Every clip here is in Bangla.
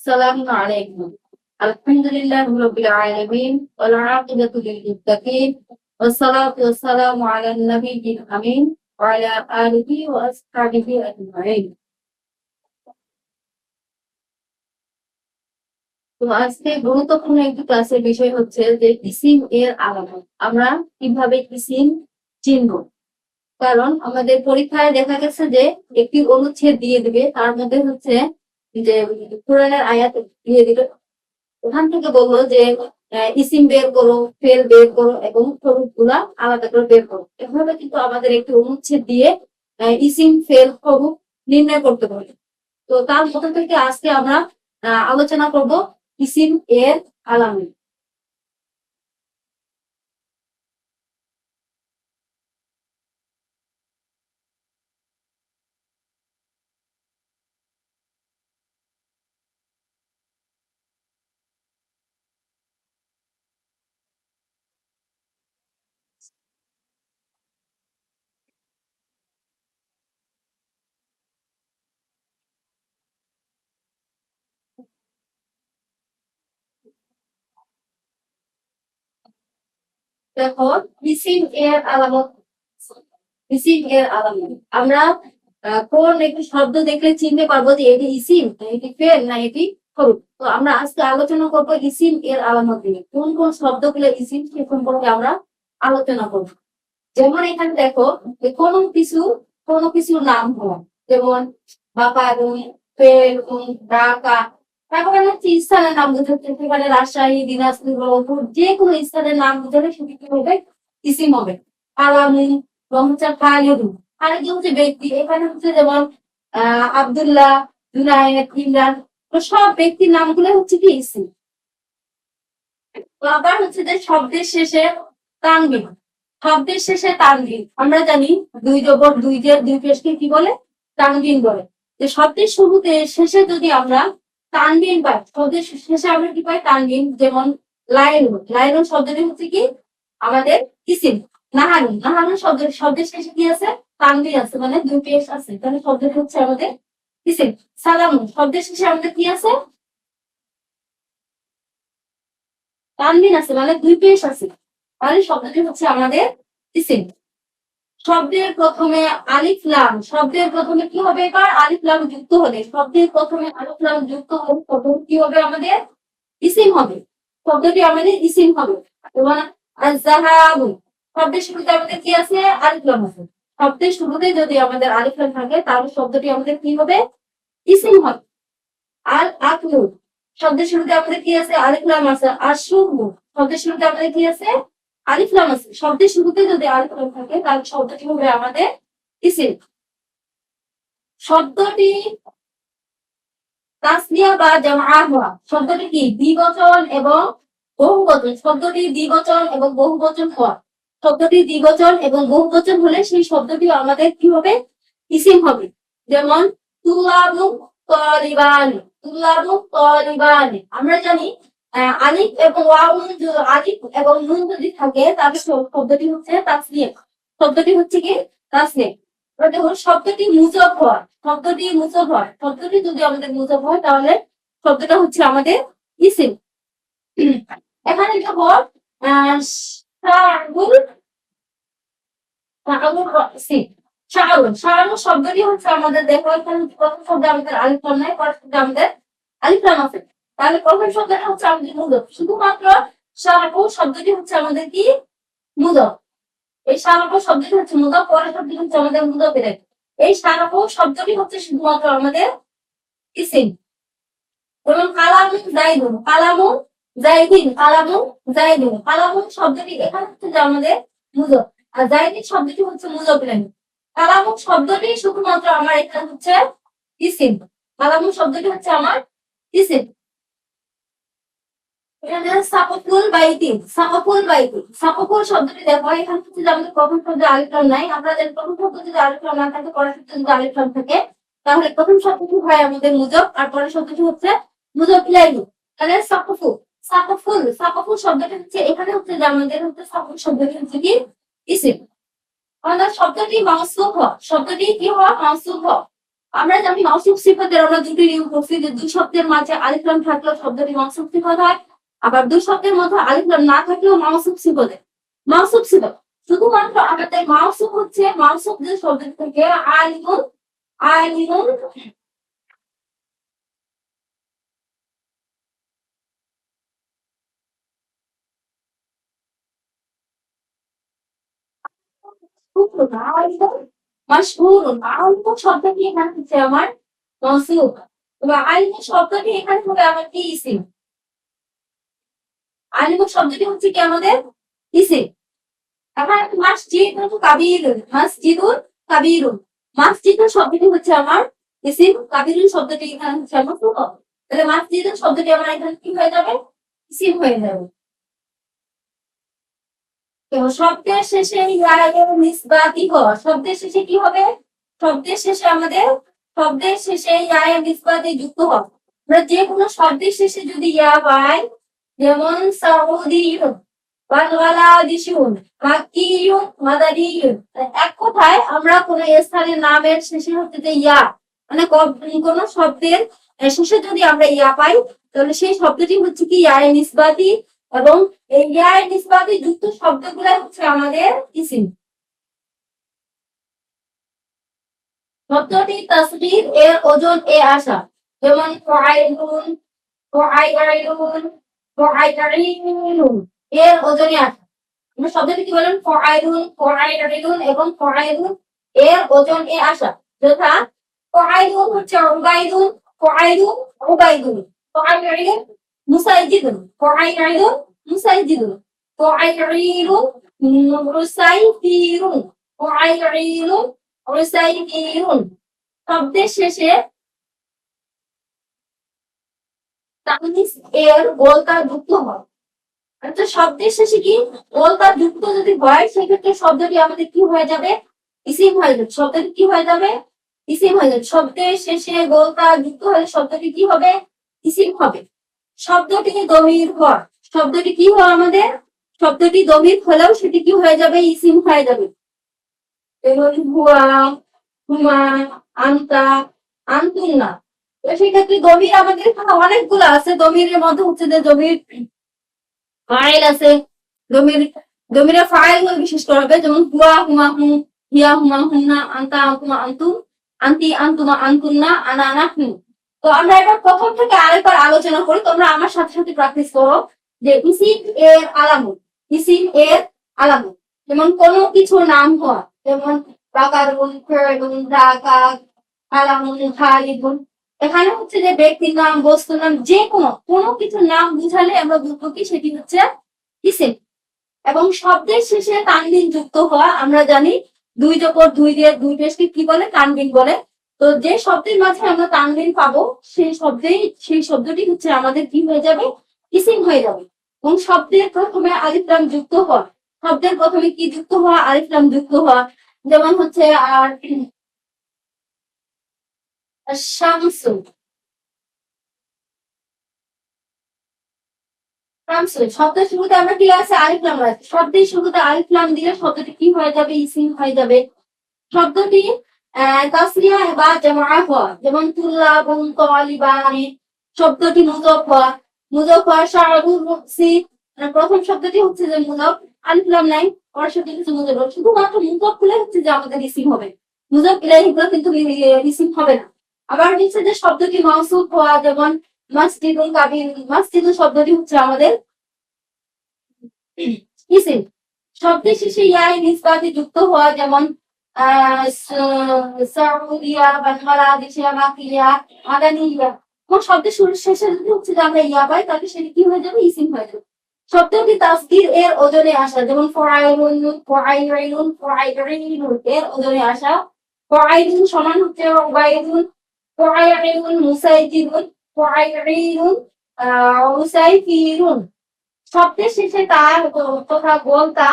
السلام عليكم. الحمد لله رب العالمين والعاقبة للمتقين والصلاة والسلام على النبي الأمين وعلى آله وأصحابه أجمعين. তো আজকে গুরুত্বপূর্ণ একটি ক্লাসের বিষয় হচ্ছে যে ইসিম এর আলামত। আমরা কিভাবে ইসিম চিনব? কারণ আমাদের পরীক্ষায় দেখা গেছে যে একটি অনুচ্ছেদ দিয়ে দিবে, তার মধ্যে হচ্ছে যে কোরআনের আয়াত দিয়ে দিবে, ওখান থেকে বললো যে ইসিম বের করো, ফেল বের করো এবং হরুফ গুলা আলাদা করে বের করো। এভাবে কিন্তু আমাদের একটি অনুচ্ছেদ দিয়ে ইসিম ফেল হরুফ নির্ণয় করতে পারি। তো তার মধ্যে থেকে আজকে আমরা আলোচনা করব ইসিম এর আলামত। দেখো, ইসিম এর আলামত। ইসিম এর আলামত আমরা কোন একটি শব্দ দেখলে চিনতে পারবো যে এটি ইসিম না এটি ফেল না এটি হরফ। তো আমরা আজকে আলোচনা করবো ইসিম এর আলামত নিয়ে। কোন কোন শব্দগুলো ইসিম সে সম্পর্কে আমরা আলোচনা করবো। যেমন এখানে দেখো যে কোনো কিছুর নাম হওয়া, যেমন বাপারুম, ফেরুম, ঢাকা। তারপরে হচ্ছে স্থানের নাম বোঝাচ্ছে, সেখানে রাজশাহী, দিনাজপুর, রংপুর, যে কোনো স্থানের নাম বোঝালে সেটি কি হবে? ইসিম হবে। আলামিন এবং হচ্ছে খালিদু। খালিদু হচ্ছে ব্যক্তি, এখানে হচ্ছে যেমন আব্দুল্লাহ, জুনায়েদ, ইমরান। তো সব ব্যক্তির নামগুলো হচ্ছে কি ইসিম। তো আবার হচ্ছে যে শব্দের শেষে তানবিন। শব্দের শেষে তানবিন আমরা জানি, দুই জবর দুই জের দুই পেশকে কি বলে? তানবিন বলে। যে শব্দের শুরুতে শেষে যদি আমরা তানবিন পাই, শব্দের শেষে আমরা কি পাই? তানবিন। যেমন লায়নুন, লায়নুন শব্দটি হচ্ছে কি আমাদের ইসিম। নাহানুন, নাহানুন শব্দের শেষে কি আছে? তানবিন আছে, মানে দুই পেশ আছে, তাহলে শব্দটি হচ্ছে আমাদের ইসিম। সালামুন শব্দের শেষে আমাদের কি আছে? তানবিন আছে, মানে দুই পেশ আছে, তাহলে শব্দটি হচ্ছে আমাদের ইসিম। শব্দের প্রথমে আলিফ লাম, শব্দের প্রথমে কি হবে? এবার আলিফ লাম যুক্ত হলে, শব্দের প্রথমে আলিফ লাম যুক্ত হলে প্রথম কি হবে? আমাদের ইসিম হবে। শব্দটি আমাদের ইসিম হবে। এবং আয-যাহাবু শব্দের শুরুতে আমাদের কি আছে? আলিফ লাম আছে। শব্দের শুরুতে যদি আমাদের আলিফ লাম থাকে তাহলে শব্দটি আমাদের কি হবে? ইসিম হবে। আর আকলু শব্দের শুরুতে আমাদের কি আছে? আলিফ লাম আছে। আর শুরবু শব্দের শুরুতে আমাদের কি আছে? আলিফ লাম আছে। শব্দের শুরুতে যদি আলিফ লাম থাকে তাহলে শব্দটি হবে আমাদের ইসিম। শব্দটি তাসনিয়া বা জামআ হওয়া, শব্দটি কি দ্বিবচন এবং বহুবচন। শব্দটি দ্বিবচন এবং বহুবচন হওয়া, শব্দটি দ্বিবচন এবং বহুবচন হলে সেই শব্দটি আমাদের কি হবে? ইসিম হবে। যেমন তুলাবু তালিবান, তুলাবু তালিবান। আমরা জানি আলিফ এবং ওয়াও আলিফ এবং নুন যদি থাকে তাহলে শব্দটি হচ্ছে তাসনিয়া। শব্দটি হচ্ছে কি তাসনিয়া। দেখুন শব্দটি মুজব হয়, শব্দটি মুজব হয়, শব্দটি যদি আমাদের মুজব হয় তাহলে শব্দটা হচ্ছে আমাদের ইসিম। এখানে দেখো শাহুল, শব্দটি হচ্ছে আমাদের, দেখো এখানে প্রথম শব্দে আমাদের আলিফ লাম নাই, পরের শব্দে আমাদের আলিফ লাম আছে, তাহলে প্রথম শব্দটা হচ্ছে আমাদের মুজব। শুধুমাত্র শাহু শব্দটি হচ্ছে আমাদের কি মুজব। এই শাহু শব্দটি হচ্ছে মুজব, পরের শব্দটি হচ্ছে আমাদের মুজব। এই শাহু শব্দটি হচ্ছে শুধুমাত্র আমাদের ইসিম। যেমন কালামু জাইদুন, কালামু জাইদিন, কালামু জাইদুন। কালামু শব্দটি এখানে হচ্ছে যে আমাদের মুজব, আর জাইদিন শব্দটি হচ্ছে মুজব ইলাইহি। কালামু শব্দটি শুধুমাত্র আমার এখানে হচ্ছে ইসিম। কালামু শব্দটি হচ্ছে আমার ইসিম। এখানে সাকফুল বাইতি, সাকফুল বাইতি, সাকফুল শব্দটি দেখো এখানে হচ্ছে যে আমাদের প্রথম শব্দে আলিফ লাম নাই। আমরা জানি প্রথম শব্দ যদি আলিফ লাম না থাকে, পরের শব্দে যদি আলিফ লাম থাকে তাহলে প্রথম শব্দটি হয় আমাদের মুজব আর পরের শব্দটি হচ্ছে মুজব ইলাইহি। তাহলে সাকফু, সাকফুল, সাকফুল শব্দটি হচ্ছে এখানে হচ্ছে যে আমাদের হচ্ছে সাকফুল শব্দটি হচ্ছে কি ইসিম। আমাদের শব্দটি মাউসুফ হয়, শব্দটি কি হয়? মাউসুফ হয়। আমরা জানি মাউসুফ সিফাতের আমরা দুটি নিয়ম করছি যে দুই শব্দের মাঝে আলিফ লাম থাকলেও শব্দটি মাউসুফ সিফাত হয়, আবার দুই শব্দের মধ্যে আলিফ লাম না থাকলেও মাউসুফ সিফাত। মাউসুফ সিফাত শুধুমাত্র আমাদের মাউসুফ হচ্ছে মাউসুফ যে শব্দ থেকে আলিমুন, আলিমুন মাশহুরুন, আলিমুন শব্দটি এখানে হচ্ছে আমার মাউসুফ, তবে আলিমুন শব্দটি এখানে হবে আমার কি ইসিম। আলিমুন শব্দটি হচ্ছে কি আমাদের ইসিম। এখন মাসজিদুন কাবীরুন, মাসজিদুন কাবীরুন, মাসজিদুন শব্দটি হচ্ছে আমার ইসিম, কাবীরুন শব্দটি এখানে হচ্ছে আমার মাফউল। তাহলে মাসজিদুন শব্দটি আমার এখানে কি হয়ে যাবে? ইসিম হয়ে যাবে। তো শব্দের শেষে ইয়া এর নিসবাতি হয়, শব্দের শেষে কি হবে? শব্দের শেষে আমাদের শব্দের শেষে ইয়া এর নিসবাতি যুক্ত হয়। আমরা যে কোনো শব্দের শেষে যদি ইয়া পাই, যেমন সাউদিয়ুন, বাংলাদেশিউন, মাক্কিয়ুন, মাদানিয়ুন, এক কথায় আমরা কোনো স্থানের নামের শেষে হচ্ছে যে ইয়া, মানে কোন শব্দের শেষে যদি আমরা ইয়া পাই তাহলে সেই শব্দটি হচ্ছে কি ইয়া এর নিসবাতি, এবং এই ইয়া এর নিসবাতি যুক্ত শব্দগুলো হচ্ছে আমাদের ইসিম। শব্দটি তাসগীর এর ওজন এ আসা, যেমন ফাইলুন, ফাইলুন, ফাইলুন এর ওজনে আসা। আমরা শব্দটি কি বলেন? ফাইলুন, ফাইলুন এবং ফাইলুন এর ওজন এ আসা। যথা ফাইলুন হচ্ছে উবাইদুন, ফাইলুন উবাইদুন, ফাইলুন মুসাইজিদুন, ফাইলুন মুসাইজিদুন, ফাইলুন মুসাইফিরুন, ফাইলুন মুসাইফিরুন। শব্দের শেষে তানবিস এর গোলতা যুক্ত হয়। আচ্ছা, শব্দের শেষে কি গোলতা যুক্ত যদি হয় সেক্ষেত্রে শব্দটি আমাদের কি হয়ে যাবে? ইসিম হয়ে যাবে। শব্দটি কি হয়ে যাবে? ইসিম হয়ে যাবে। শব্দের শেষে গোলতা যুক্ত হলে শব্দটি কি হবে? ইসিম হবে। শব্দটি দমির হয়, শব্দটি কি হয় আমাদের? শব্দটি দমির হলেও সেটি কি হয়ে যাবে? ইসিম হয়ে যাবে। যেমন হুয়া, হুমা, আন্তা, আন্তুন্না। তো সেক্ষেত্রে দমির আমাদের এখানে অনেকগুলো আছে। দমিরের মধ্যে হচ্ছে যে দমির ফাইল আছে, দমির দমিরের ফাইল বিশেষ করে হবে, যেমন হুয়া হুমা হুম, হিয়া হুমা হুমনা, আন্তা আন্তুমা আন্তুম, আন্তি আন্তুমা আন্তুন্না, আনা নাহনু। তো আমরা এবার প্রথম থেকে আরেকবার আলোচনা করি, তোমরা আমার সাথে সাথে প্র্যাকটিস করো যে ইসিম এর আলামত। ইসিম এর আলামত যেমন কোন কিছুর নাম হওয়া, যেমন বাকারুন, ফেরুন, ঢাকা, আলামুন, খালিদুন। এখানে হচ্ছে যে ব্যক্তির নাম, বস্তুর নাম, যে কোনো কিছুর নাম বুঝালে আমরা বুঝবো কি সেটি হচ্ছে ইসিম। এবং শব্দের শেষে তানবিন যুক্ত হওয়া, আমরা জানি দুই জবর দুই দিয়ে দুই পেশকে কি বলে? তানবিন বলে। তো যে শব্দের মাঝে আমরা তানবিন পাবো সেই শব্দটি হচ্ছে আমাদের কি হয়ে যাবে? ইসিম হয়ে যাবে। এবং শব্দের প্রথমে আলিফ লাম যুক্ত হওয়া, শব্দের প্রথমে কি যুক্ত হওয়া? আলিফ লাম যুক্ত হওয়া। যেমন হচ্ছে আর শামসু, শব্দের শুরুতে আমরা কি আছে? আলিফ লাম আছে। শব্দের শুরুতে আলিফ লাম দিলে শব্দটি কি হয়ে যাবে? ইসিম হয়ে যাবে। শব্দটি তাসরিয়া বা জামা হওয়া, যেমন তুল্লাবুন, তালিবানি। শব্দটি মুযাফ হওয়া, মুযাফ হওয়া শাআরুল মুকসি, প্রথম শব্দটি হচ্ছে যে মুযাফ, আলিফ লাম নাই, পরের শব্দটি হচ্ছে মুযাফ। শুধুমাত্র মুযাফ গুলো হচ্ছে যে আমাদের ইসিম হবে, মুযাফ ইলাইহি গুলো কিন্তু ইসিম হবে না। আবার হচ্ছে যে শব্দটি মাউসুফ হওয়া, যেমন মাসজিদুল কাবীর, মাসজিদুল শব্দটি হচ্ছে আমাদের ইসিম। শব্দের শেষে ইয়া এর নিসবাতে যুক্ত হওয়া, যেমন সাউদিয়া, বাংলাদেশিয়া, মাকিয়া, মাদানিয়া। কোন শব্দের শেষে যদি হচ্ছে যে আমরা ইয়া পাই তাহলে সেটা কি হয়ে যাবে? ইসিম হয়ে যাবে। শব্দটি তাসগীর এর ওজনে আসা, যেমন ফাইলুন, ফাইলুন, ফাইলুন এর ওজনে আসা। ফাইলুন সমান হচ্ছে উবাইদুন, ফাইলুন মুসাইজিদুন, ফাইলুন মুসাইফিরুন। শব্দের শেষে তার তথা গোলতা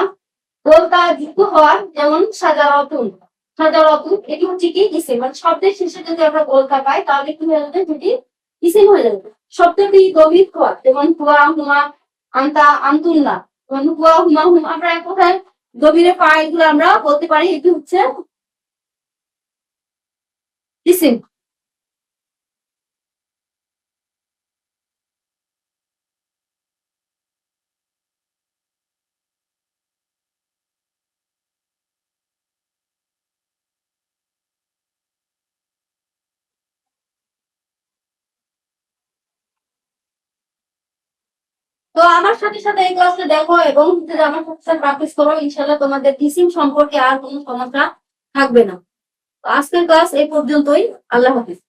গোলতা যুক্ত হওয়া, যেমন সাজারাতুন, সাজারাতুন এটি হচ্ছে কি? ইসিম। মানে শব্দের শেষে যদি আমরা গোলতা পাই তাহলে কি হয়ে যাবে? সেটি ইসিম হয়ে যাবে। শব্দটি দমির হওয়া, যেমন হুয়া হুমা, আন্তা আন্তুন্না, যেমন হুয়া হুমা হুম। আমরা এক কথায় দমিরের ফাইল গুলো আমরা বলতে পারি এটি হচ্ছে ইসিম। ইসিম। তো আমার সাথে সাথে এই ক্লাসটা দেখো এবং হচ্ছে যে আমার সাথে সাথে প্র্যাকটিস করো, ইনশাল্লাহ তোমাদের ইসিম সম্পর্কে আর কোনো সমস্যা থাকবে না। তো আজকের ক্লাস এই পর্যন্তই। আল্লাহ হাফিজ।